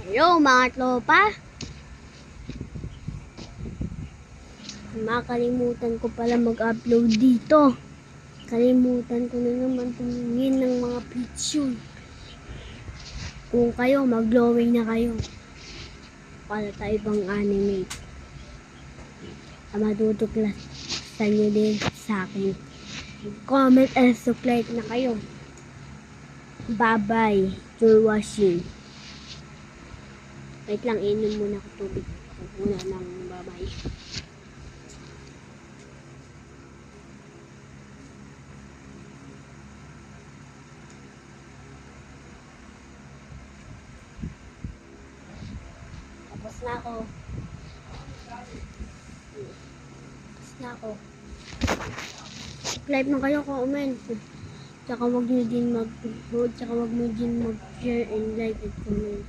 Hello mga tropa. Makalimutan ko pala mag-upload dito. Kalimutan ko na naman tumingin ng mga picture. Kung kayo, mag-glowing na kayo. Para tayo bang animate. Matutuklasan nyo din sa akin. Comment and subscribe na kayo. Bye-bye. You're watching. Wait lang, inom muna ko tubig. Muna ng bye-bye. Tapos na ako. Subscribe na kayo, comment. Tsaka wag nyo din mag-share and like and comment.